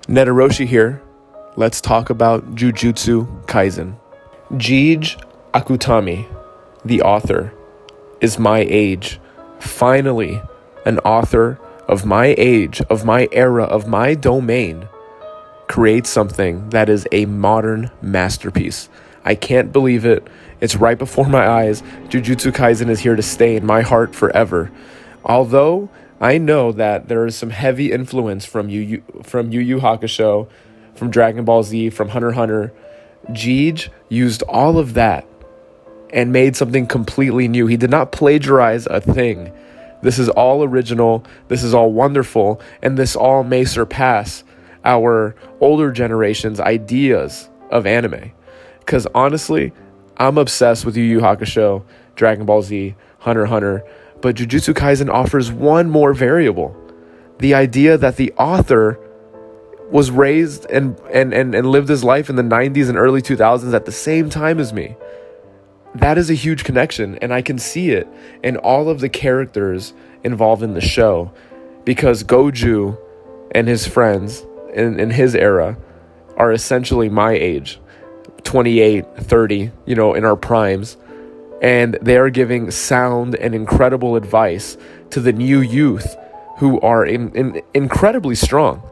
Neteroshi here. Let's talk about Jujutsu Kaisen. Gege Akutami, the author, is my age. Finally, an author of my age, of my era, of my domain, creates something that is a modern masterpiece. I can't believe it. It's right before my eyes. Jujutsu Kaisen is here to stay in my heart forever. Although I know that there is some heavy influence from Yu Yu Hakusho, from Dragon Ball Z, from Hunter x Hunter. Gege used all of that and made something completely new. He did not plagiarize a thing. This is all original. This is all wonderful. And this all may surpass our older generation's ideas of anime. Because honestly, I'm obsessed with Yu Yu Hakusho, Dragon Ball Z, Hunter x Hunter. But Jujutsu Kaisen offers one more variable. The idea that the author was raised and lived his life in the 90s and early 2000s at the same time as me. That is a huge connection, and I can see it in all of the characters involved in the show, because Goju and his friends in his era are essentially my age, 28, 30, in our primes. And they are giving sound and incredible advice to the new youth who are incredibly strong.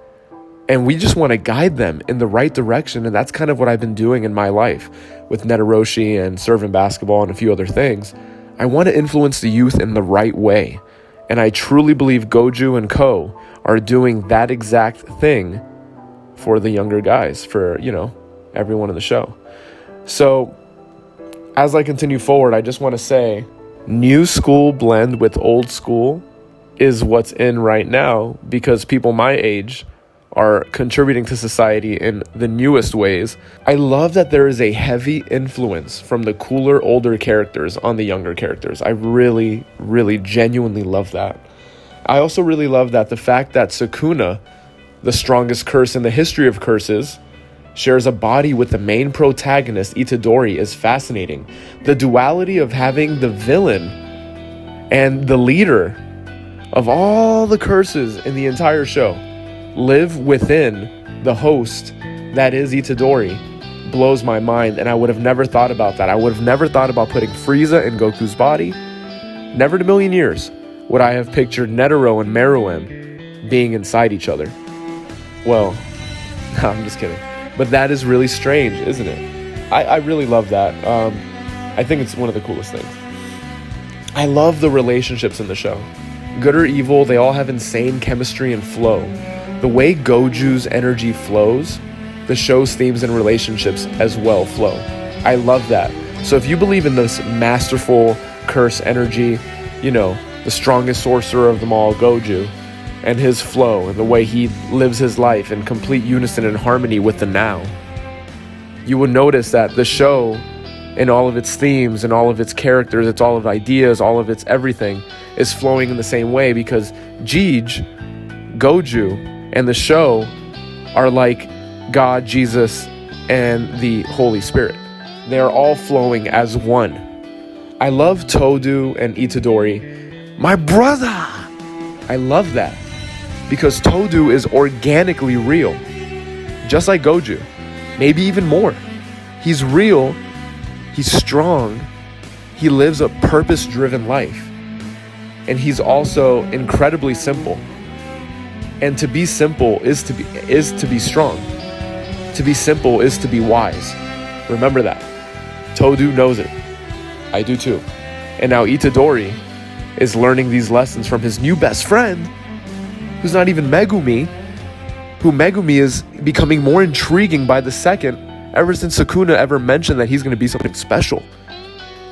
And we just want to guide them in the right direction. And that's kind of what I've been doing in my life with Neteroshi and Servant Basketball and a few other things. I want to influence the youth in the right way. And I truly believe Goju and Co. are doing that exact thing for the younger guys, for, everyone in the show. So as I continue forward, I just want to say, new school blend with old school is what's in right now, because people my age are contributing to society in the newest ways. I love that there is a heavy influence from the cooler, older characters on the younger characters. I really, really genuinely love that. I also really love that the fact that Sukuna, the strongest curse in the history of curses, shares a body with the main protagonist, Itadori, is fascinating. The duality of having the villain and the leader of all the curses in the entire show live within the host that is Itadori blows my mind, and I would have never thought about that. I would have never thought about putting Frieza in Goku's body. Never in a million years would I have pictured Netero and Meruem being inside each other. Well, no, I'm just kidding. But that is really strange, isn't it? I really love that. I think it's one of the coolest things. I love the relationships in the show. Good or evil, they all have insane chemistry and flow. The way Goju's energy flows, the show's themes and relationships as well flow. I love that. So if you believe in this masterful curse energy, the strongest sorcerer of them all, Goju, and his flow and the way he lives his life in complete unison and harmony with the now, you will notice that the show, in all of its themes and all of its characters, it's all of ideas, all of its everything, is flowing in the same way, because Gege, Goju, and the show are like God, Jesus, and the Holy Spirit. They are all flowing as one. I love Todo and Itadori. My brother! I love that. Because Todo is organically real, just like Goju, maybe even more. He's real, he's strong, he lives a purpose-driven life, and he's also incredibly simple. And to be simple is to be strong. To be simple is to be wise. Remember that. Todo knows it. I do too. And now Itadori is learning these lessons from his new best friend, who's not even Megumi, who Megumi is becoming more intriguing by the second, ever since Sukuna ever mentioned that he's going to be something special.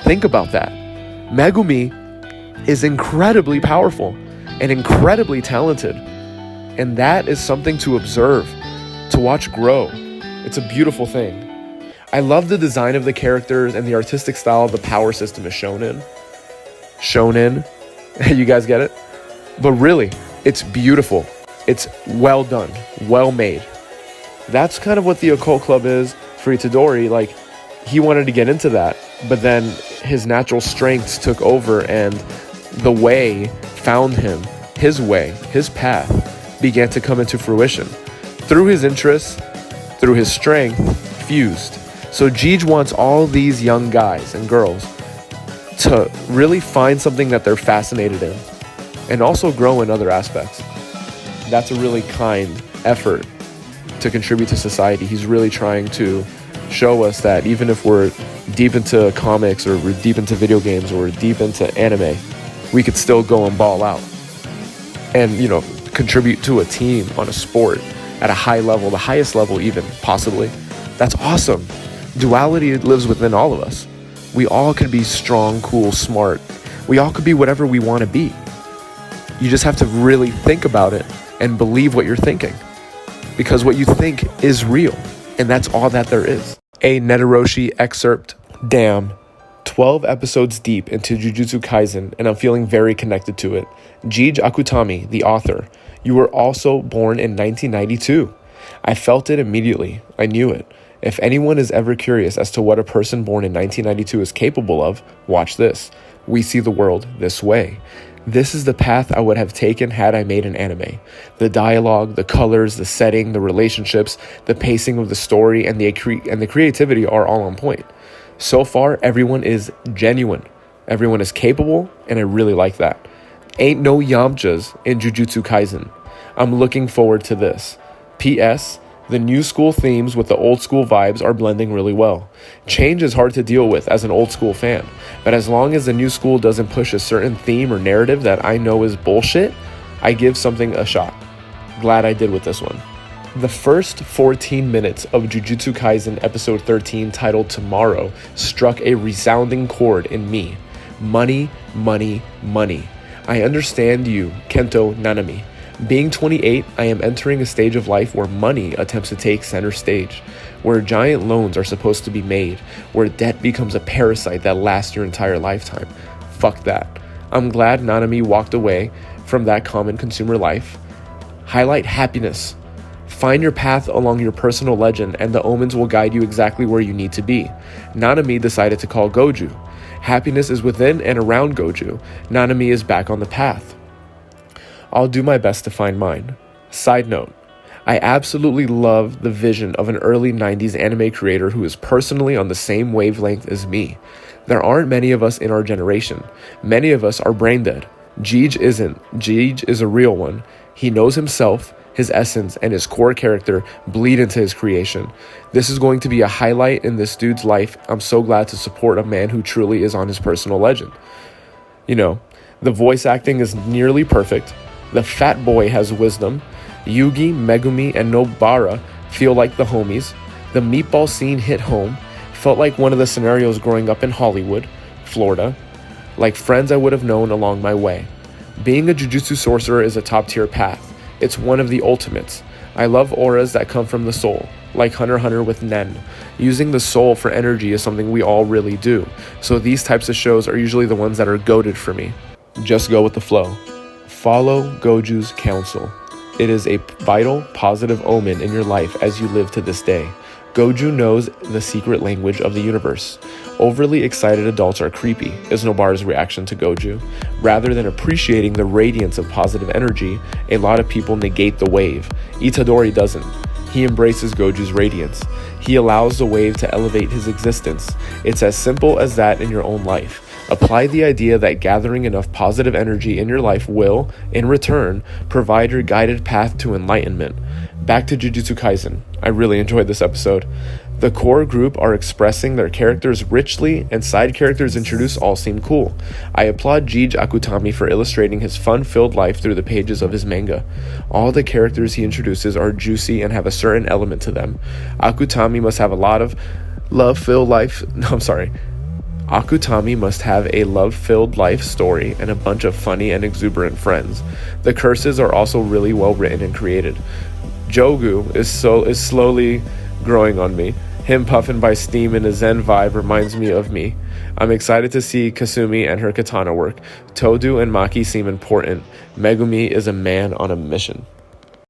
Think about that. Megumi is incredibly powerful and incredibly talented, and that is something to observe, to watch grow. It's a beautiful thing. I love the design of the characters and the artistic style of the power system is shonen. Shonen, you guys get it? But really, it's beautiful. It's well done, well made. That's kind of what the Occult Club is for Itadori. Like, he wanted to get into that, but then his natural strengths took over, and the way found him. His way, his path began to come into fruition. through his interests, through his strength, fused. So Gege wants all these young guys and girls to really find something that they're fascinated in and also grow in other aspects. That's a really kind effort to contribute to society. He's really trying to show us that even if we're deep into comics or we're deep into video games or we're deep into anime, we could still go and ball out and, contribute to a team on a sport at a high level, the highest level even, possibly. That's awesome. Duality lives within all of us. We all could be strong, cool, smart. We all could be whatever we want to be. You just have to really think about it and believe what you're thinking. Because what you think is real, and that's all that there is. A Neteroshi excerpt. Damn. 12 episodes deep into Jujutsu Kaisen, and I'm feeling very connected to it. Gege Akutami, the author. You were also born in 1992. I felt it immediately. I knew it. If anyone is ever curious as to what a person born in 1992 is capable of, watch this. We see the world this way. This is the path I would have taken had I made an anime. The dialogue, the colors, the setting, the relationships, the pacing of the story, and the creativity are all on point. So far, everyone is genuine. Everyone is capable, and I really like that. Ain't no Yamchas in Jujutsu Kaisen. I'm looking forward to this. P.S. The new school themes with the old school vibes are blending really well. Change is hard to deal with as an old school fan, but as long as the new school doesn't push a certain theme or narrative that I know is bullshit, I give something a shot. Glad I did with this one. The first 14 minutes of Jujutsu Kaisen episode 13 titled Tomorrow struck a resounding chord in me. Money, money, money. I understand you, Kento Nanami. Being 28, I am entering a stage of life where money attempts to take center stage, where giant loans are supposed to be made, where debt becomes a parasite that lasts your entire lifetime. Fuck that. I'm glad Nanami walked away from that common consumer life. Highlight happiness. Find your path along your personal legend and the omens will guide you exactly where you need to be. Nanami decided to call Goju. Happiness is within and around Goju. Nanami is back on the path. I'll do my best to find mine. Side note, I absolutely love the vision of an early 90s anime creator who is personally on the same wavelength as me. There aren't many of us in our generation. Many of us are brain dead. Gege isn't. Gege is a real one. He knows himself, his essence, and his core character bleed into his creation. This is going to be a highlight in this dude's life. I'm so glad to support a man who truly is on his personal legend. The voice acting is nearly perfect. The fat boy has wisdom. Yugi, Megumi, and Nobara feel like the homies. The meatball scene hit home. Felt like one of the scenarios growing up in Hollywood, Florida. Like friends I would have known along my way. Being a Jujutsu sorcerer is a top-tier path. It's one of the ultimates. I love auras that come from the soul, like Hunter x Hunter with Nen. Using the soul for energy is something we all really do, so these types of shows are usually the ones that are goated for me. Just go with the flow. Follow Goju's counsel. It is a vital, positive omen in your life as you live to this day. Goju knows the secret language of the universe. Overly excited adults are creepy, is Nobara's reaction to Goju. Rather than appreciating the radiance of positive energy, a lot of people negate the wave. Itadori doesn't. He embraces Goju's radiance. He allows the wave to elevate his existence. It's as simple as that in your own life. Apply the idea that gathering enough positive energy in your life will, in return, provide your guided path to enlightenment. Back to Jujutsu Kaisen. I really enjoyed this episode. The core group are expressing their characters richly, and side characters introduced all seem cool. I applaud Gege Akutami for illustrating his fun-filled life through the pages of his manga. All the characters he introduces are juicy and have a certain element to them. Akutami must have a lot of love-filled life... Akutami must have a love-filled life story and a bunch of funny and exuberant friends. The curses are also really well written and created. Jogu is slowly growing on me. Him puffing by steam in a zen vibe reminds me of me. I'm excited to see Kasumi and her katana work. Todo and Maki seem important. Megumi is a man on a mission.